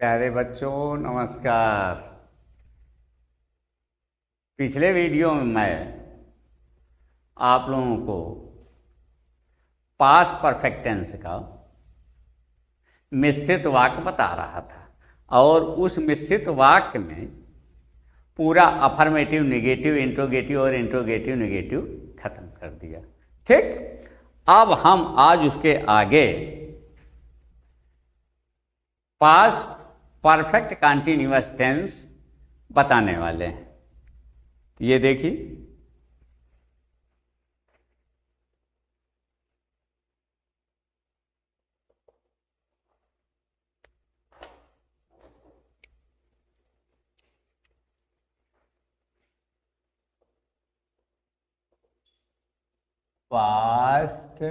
प्यारे बच्चों नमस्कार। पिछले वीडियो में मैं आप लोगों को पास्ट परफेक्ट टेंस का मिश्रित वाक्य बता रहा था और उस मिश्रित वाक्य में पूरा अफर्मेटिव, नेगेटिव, इंट्रोगेटिव और इंट्रोगेटिव नेगेटिव खत्म कर दिया। ठीक, अब हम आज उसके आगे पास्ट परफेक्ट कंटीन्यूअस टेंस बताने वाले हैं। ये देखिए, पास्ट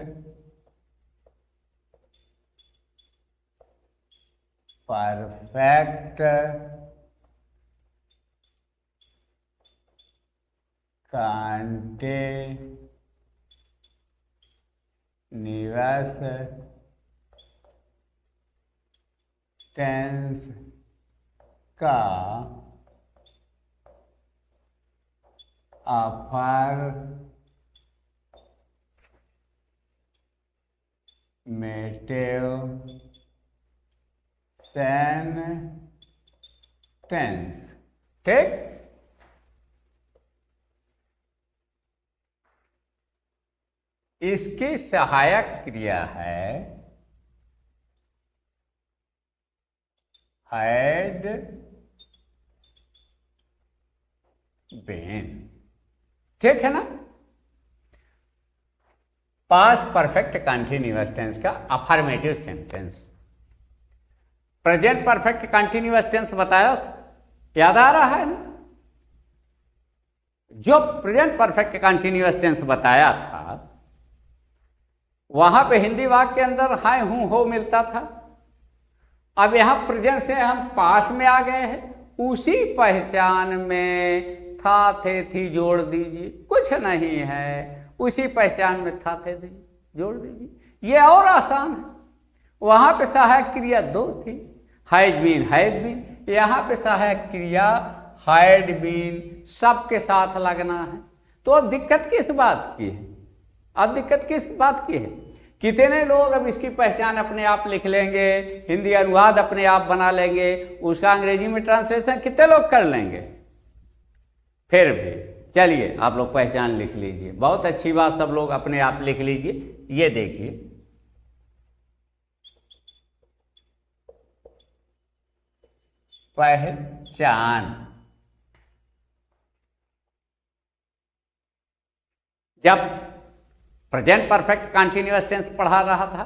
परफेक्ट कंटीन्यूअस टेंस का अफर्मेटिव सेंटेंस। ठीक, इसकी सहायक क्रिया है हैड बीन। ठीक है ना। पास्ट परफेक्ट कंटीन्यूअस टेंस का affirmative sentence. Present perfect continuous tense बताया, याद आ रहा है ना। जो प्रेजेंट परफेक्ट कंटीन्यूअस टेंस बताया था वहां पे हिंदी वाक्य के अंदर हाय हूं हो मिलता था। अब यहां प्रेजेंट से हम पास में आ गए हैं, उसी पहचान में था थे थी जोड़ दीजिए, कुछ नहीं है, उसी पहचान में था थे थी जोड़ दीजिए, ये और आसान है। वहां पे सहायक क्रिया दो थी, हैज बीन, यहां पे सहायक क्रिया हैड बीन, सबके साथ लगना है। तो अब दिक्कत किस बात की है? अब दिक्कत किस बात की है? कितने लोग अब इसकी पहचान अपने आप लिख लेंगे, हिंदी अनुवाद अपने आप बना लेंगे, उसका अंग्रेजी में ट्रांसलेशन कितने लोग कर लेंगे? फिर भी चलिए आप लोग पहचान लिख लीजिए, बहुत अच्छी बात, सब लोग अपने आप लिख लीजिए। ये देखिए, पहचान। जब प्रेजेंट परफेक्ट कंटीन्यूअस टेंस पढ़ा रहा था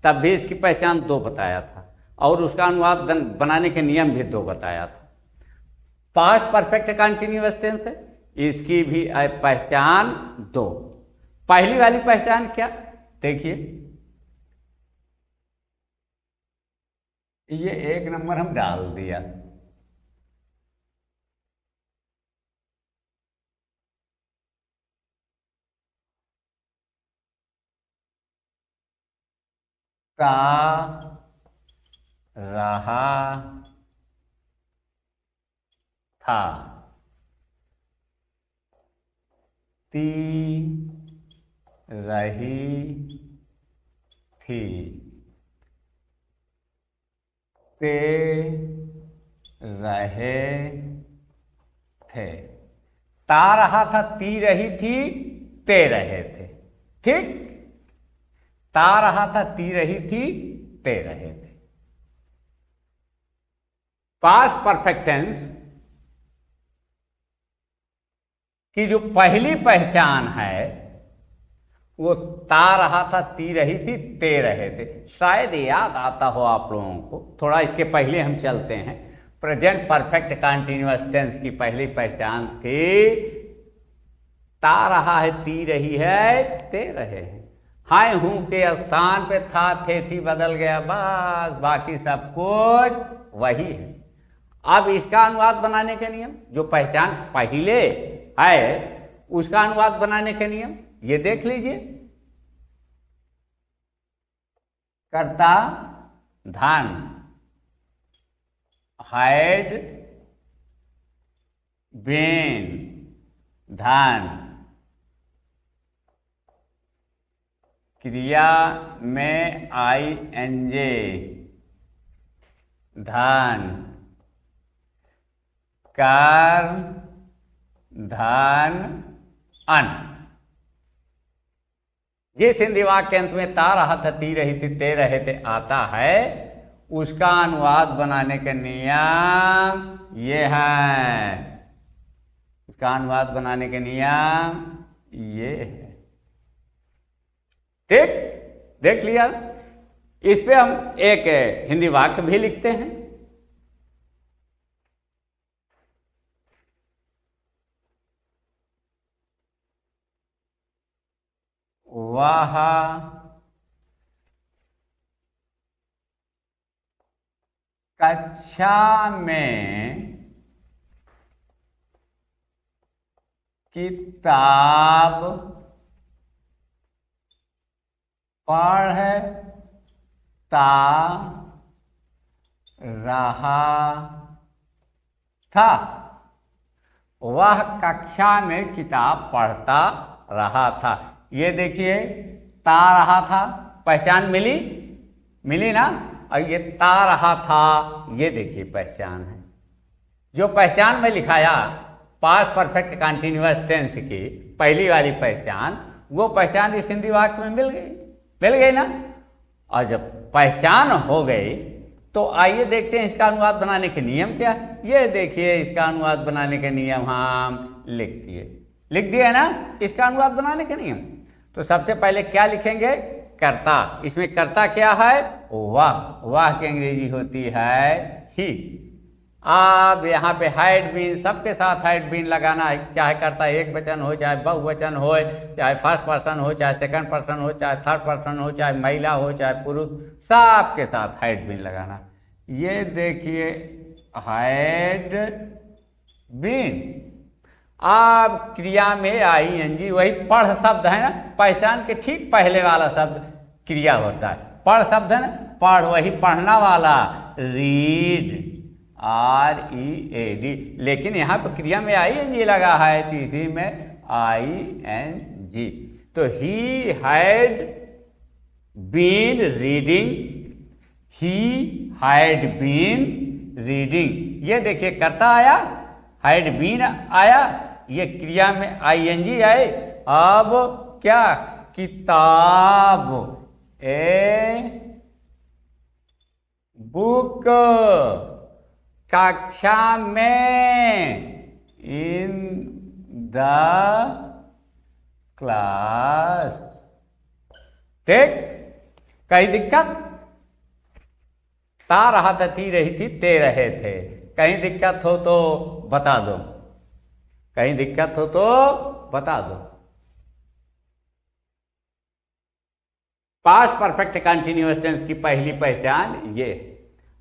तब भी इसकी पहचान दो बताया था और उसका अनुवाद बनाने के नियम भी दो बताया था। पास्ट परफेक्ट कंटीन्यूअस टेंस है, इसकी भी पहचान दो। पहली वाली पहचान क्या, देखिए, ये एक नंबर हम डाल दिया, का रहा था, ती रही थी, ते रहे थे। ता रहा था, ती रही थी, ते रहे थे। ठीक, ता रहा था, ती रही थी, ते रहे थे। पास्ट परफेक्ट टेंस की जो पहली पहचान है वो ता रहा था, ती रही थी, ते रहे थे। शायद याद आता हो आप लोगों को, थोड़ा इसके पहले हम चलते हैं। प्रेजेंट परफेक्ट कंटीन्यूअस टेंस की पहली पहचान थी ता रहा है, ती रही है, ते रहे हैं। हाय हूं के स्थान पे था थे थी बदल गया, बस बाकी सब कुछ वही है। अब इसका अनुवाद बनाने के नियम, जो पहचान पहले है उसका अनुवाद बनाने के नियम ये देख लीजिए। कर्ता धन हैड बीन धन, क्रिया में ING धन, कर्म धन अन। जिस हिंदी वाक्य अंत में ता रहा था, ती रही थी, ते रहे थे आता है, उसका अनुवाद बनाने के नियम ये है। उसका अनुवाद बनाने के नियम ये है। ठीक, देख लिया। इस पे हम एक हिंदी वाक्य भी लिखते हैं। वह कक्षा में किताब पढ़ता रहा था। वह कक्षा में किताब पढ़ता रहा था। ये देखिए, ता रहा था, पहचान मिली, मिली ना। और ये ता रहा था, ये देखिए पहचान है। जो पहचान में लिखाया पास्ट परफेक्ट कंटीन्यूअस टेंस की पहली वाली पहचान, वो पहचान इस हिंदी वाक्य में मिल गई ना। और जब पहचान हो गई तो आइए देखते हैं इसका अनुवाद बनाने के नियम क्या। ये देखिए, इसका अनुवाद बनाने के नियम हम लिख दिए ना, इसका अनुवाद बनाने के नियम। तो सबसे पहले क्या लिखेंगे? कर्ता। इसमें कर्ता क्या है? वाह की अंग्रेजी होती है ही। अब यहाँ पे हैड बीन, सबके साथ हैड बीन लगाना है, चाहे कर्ता एक वचन हो, चाहे बहुवचन हो, चाहे फर्स्ट पर्सन हो, चाहे सेकंड पर्सन हो, चाहे थर्ड पर्सन हो, चाहे महिला हो, चाहे पुरुष, सबके साथ हैड बीन लगाना। ये देखिए हैड बीन। अब क्रिया में ING, वही पढ़ शब्द है ना, पहचान के ठीक पहले वाला शब्द क्रिया होता है। पढ़ शब्द है ना, पढ़, वही पढ़ना वाला, रीड, READ। लेकिन यहाँ पर क्रिया में ING लगा है, तीसरी में ING। तो he had been reading, he had been reading. ये देखिए कर्ता आया, हैड बीन आया, ये क्रिया में ING आए। अब क्या? किताब, बुक, कक्षा में, इन द क्लास। ठीक, कहीं दिक्कत? ता रहा था, थी रही थी, ते रहे थे। कहीं दिक्कत हो तो बता दो, कहीं दिक्कत हो तो बता दो। पास्ट परफेक्ट कंटीन्यूअस टेंस की पहली पहचान ये।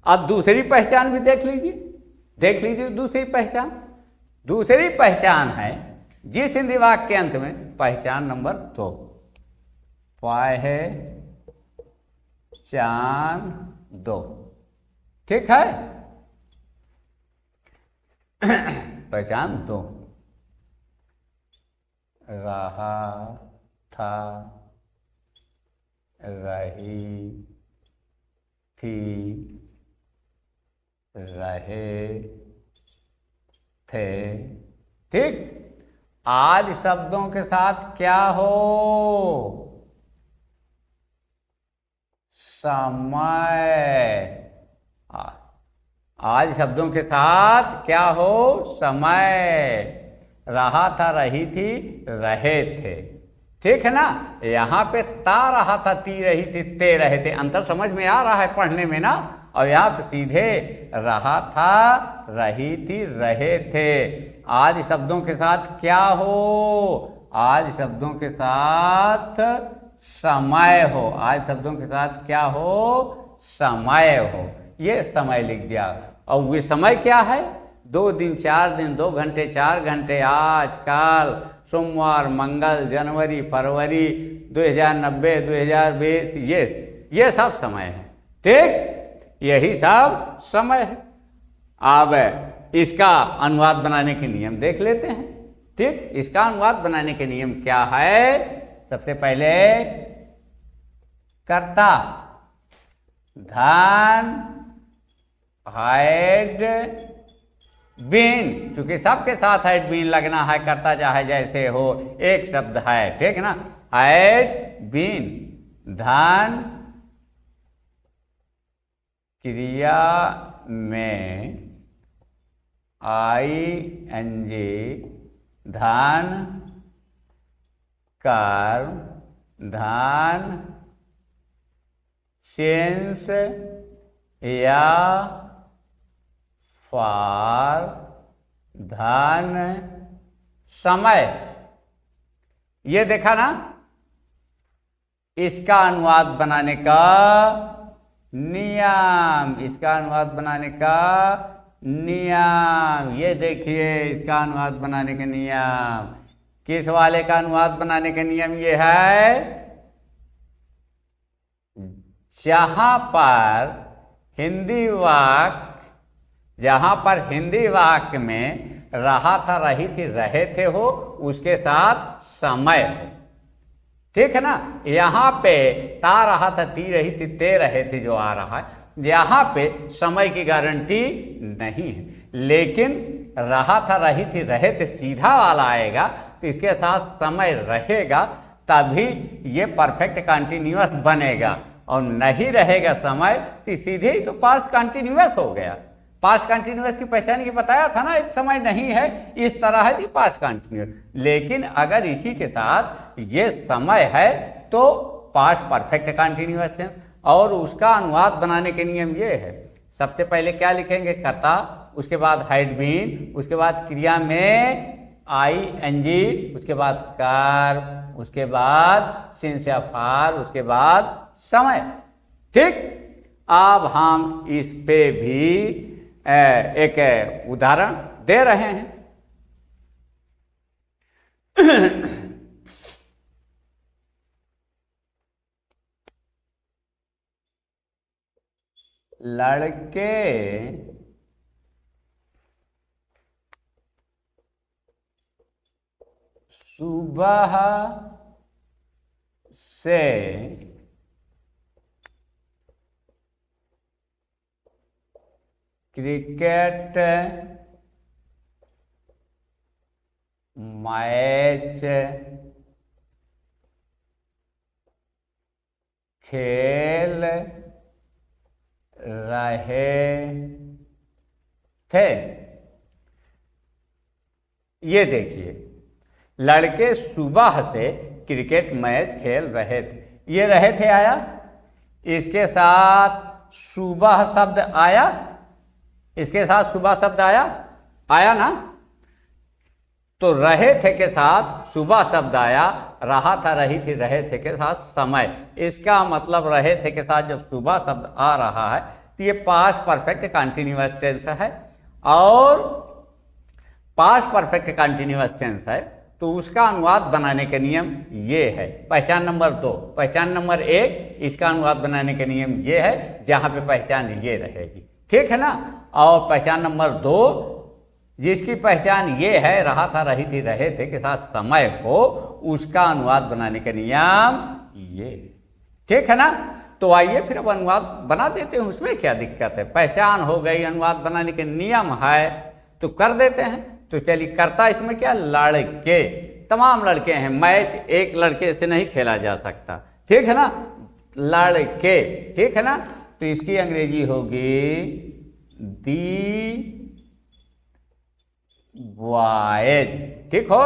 अब दूसरी पहचान भी देख लीजिए दूसरी पहचान है जिस हिंदी वाक्य के अंत में, पहचान नंबर 2, पहचान 2। ठीक है, पहचान 2। रहा था, रही थी, रहे थे। ठीक, आज शब्दों के साथ क्या हो? समय। आज शब्दों के साथ क्या हो? समय। रहा था, रही थी, रहे थे। ठीक है ना। यहाँ पे ता रहा था, ती रही थी, ते रहे थे। अंतर समझ में आ रहा है पढ़ने में ना। और यहाँ पे सीधे रहा था, रही थी, रहे थे। आज शब्दों के साथ क्या हो? आज शब्दों के साथ समय हो। आज शब्दों के साथ क्या हो? समय हो। ये समय लिख दिया। और ये समय क्या है? 2 दिन, 4 दिन, 2 घंटे, 4 घंटे, आज, कल, सोमवार, मंगल, जनवरी, फरवरी, 2090, 2020, ये सब समय है। ठीक, यही सब समय है। अब इसका अनुवाद बनाने के नियम देख लेते हैं। ठीक, इसका अनुवाद बनाने के नियम क्या है? सबसे पहले कर्ता धन हैड बीन, चूंकि सबके साथ हैड बीन लगना है, कर्ता चाहे जैसे हो, एक शब्द है, ठीक है ना। हैड बीन, धन क्रिया में ING, धन कर्म, धन सेंस या फॉर, धन समय। ये देखा ना, इसका अनुवाद बनाने का नियम, इसका अनुवाद बनाने का नियम। ये देखिए इसका अनुवाद बनाने का नियम। किस वाले का अनुवाद बनाने का नियम ये है? जहां पर हिंदी वाक्य में रहा था, रही थी, रहे थे हो, उसके साथ समय हो, ठीक है ना। यहाँ पे ता रहा था, ती रही थी, ते रहे थे जो आ रहा है, यहाँ पे समय की गारंटी नहीं है। लेकिन रहा था, रही थी, रहे थे सीधा वाला आएगा तो इसके साथ समय रहेगा, तभी ये परफेक्ट कंटिन्यूअस बनेगा। और नहीं रहेगा समय तो सीधे ही तो पास्ट कंटिन्यूअस हो गया। पास्ट कंटिन्यूअस की पहचान की बताया था ना, इस समय नहीं है, इस तरह है कि पास्ट कंटिन्यूअस। लेकिन अगर इसी के साथ ये समय है तो पास्ट परफेक्ट कंटिन्यूअस टेंस। और उसका अनुवाद बनाने के नियम ये है, सबसे पहले क्या लिखेंगे? कर्ता, उसके बाद हैड बीन, उसके बाद क्रिया में ING, उसके बाद कर्म, उसके बाद सिंस या फॉर, उसके बाद समय। ठीक, अब हम इस पे भी एक उदाहरण दे रहे हैं। लड़के सुबह से क्रिकेट मैच खेल रहे थे। ये देखिए, लड़के सुबह से क्रिकेट मैच खेल रहे थे। ये रहे थे आया, इसके साथ सुबह शब्द आया, इसके साथ सुबह शब्द आया, आया ना। तो रहे थे के साथ सुबह शब्द आया, रहा था, रही थी, रहे थे के साथ समय। इसका मतलब रहे थे के साथ जब सुबह शब्द आ रहा है तो ये पास्ट परफेक्ट कंटिन्यूअस टेंस है। और पास्ट परफेक्ट कंटिन्यूअस टेंस है तो उसका अनुवाद बनाने के नियम ये है। पहचान नंबर 2, पहचान नंबर 1, इसका अनुवाद बनाने के नियम ये है जहां पे पहचान ये रहेगी, ठीक है ना। और पहचान नंबर 2, जिसकी पहचान ये है रहा था, रही थी, रहे थे के साथ समय हो, उसका अनुवाद बनाने का नियम ये, ठीक है ना। तो आइए फिर अब अनुवाद बना देते हैं, उसमें क्या दिक्कत है। पहचान हो गई, अनुवाद बनाने के नियम है तो कर देते हैं। तो चलिए, करता इसमें क्या? लड़के, तमाम लड़के हैं, मैच एक लड़के से नहीं खेला जा सकता, ठीक है ना। लड़के, ठीक है ना। तो इसकी अंग्रेजी होगी दी बॉयज, ठीक हो,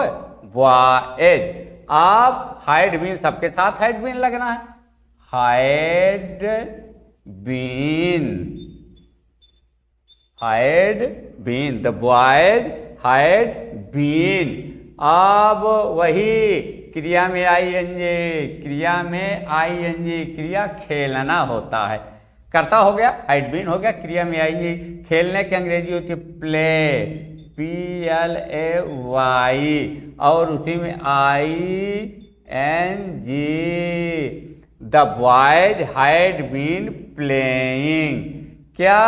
बॉयज। आप हाइड बीन, सबके साथ हाइड बीन लगना है, had been, had been, the boys had been. अब वही क्रिया में ING, क्रिया में ING, क्रिया खेलना होता है। करता हो गया, हैड बीन हो गया, क्रिया में ING। खेलने की अंग्रेजी होती है प्ले, PLAY, और उसी में ING। The boys had been playing, क्या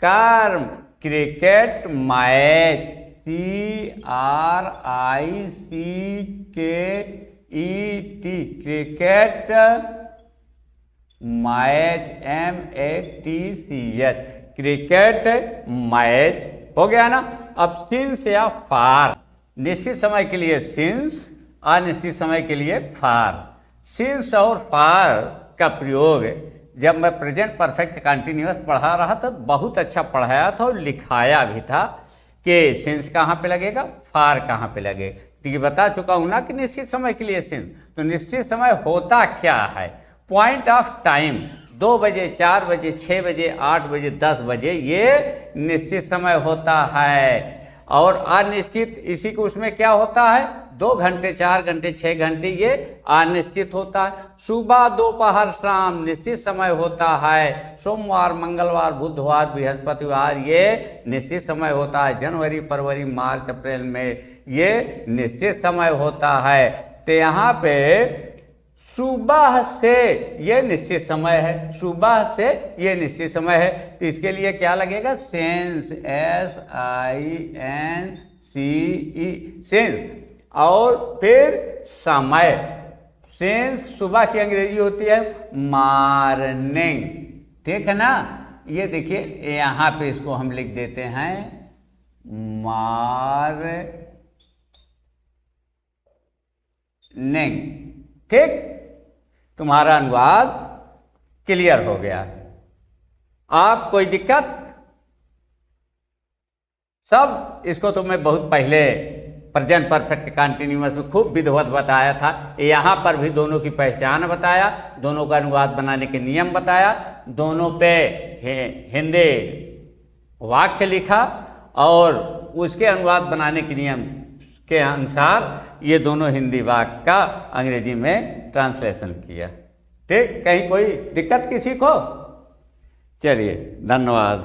कर्म, cricket match, CRICKET, cricket match, MATCH, cricket match हो गया ना। अब सिंस या फार, निश्चित समय के लिए सिंस, अनिश्चित समय के लिए फार। सिंस और फार का प्रयोग जब मैं प्रेजेंट परफेक्ट कंटिन्यूअस पढ़ा रहा था बहुत अच्छा पढ़ाया था और लिखाया भी था कि सिंस कहाँ पे लगेगा, फार कहाँ पे लगेगा। तो ये बता चुका हूँ ना कि निश्चित समय के लिए सिंस। तो निश्चित समय होता क्या है, पॉइंट ऑफ टाइम 2 बजे, 4 बजे, 6 बजे, 8 बजे, 10 बजे, ये निश्चित समय होता है। और अनिश्चित इसी को उसमें क्या होता है, 2 घंटे, 4 घंटे, 6 घंटे, ये अनिश्चित होता है। सुबह, दोपहर, शाम निश्चित समय होता है। सोमवार, मंगलवार, बुधवार, बृहस्पतिवार ये निश्चित समय होता है। जनवरी, फरवरी, मार्च, अप्रैल में ये निश्चित समय होता है। तो यहाँ पे सुबह से ये निश्चित समय है, सुबह से ये निश्चित समय है। तो इसके लिए क्या लगेगा, सेंस, SINCE, सेंस। और फिर समय, सेंस सुबह की अंग्रेजी होती है मॉर्निंग, ठीक है ना। ये देखिए यहाँ पे इसको हम लिख देते हैं मॉर्निंग, ठीक। तुम्हारा अनुवाद क्लियर हो गया। आप कोई दिक्कत, सब इसको तो मैं बहुत पहले प्रेजेंट परफेक्ट कंटिन्यूअस में खूब विधिवत बताया था। यहाँ पर भी दोनों की पहचान बताया, दोनों का अनुवाद बनाने के नियम बताया, दोनों पे हिंदी वाक्य लिखा और उसके अनुवाद बनाने के नियम के अनुसार ये दोनों हिंदी वाक्य का अंग्रेजी में ट्रांसलेशन किया, ठीक। कहीं कोई दिक्कत किसी को? चलिए, धन्यवाद।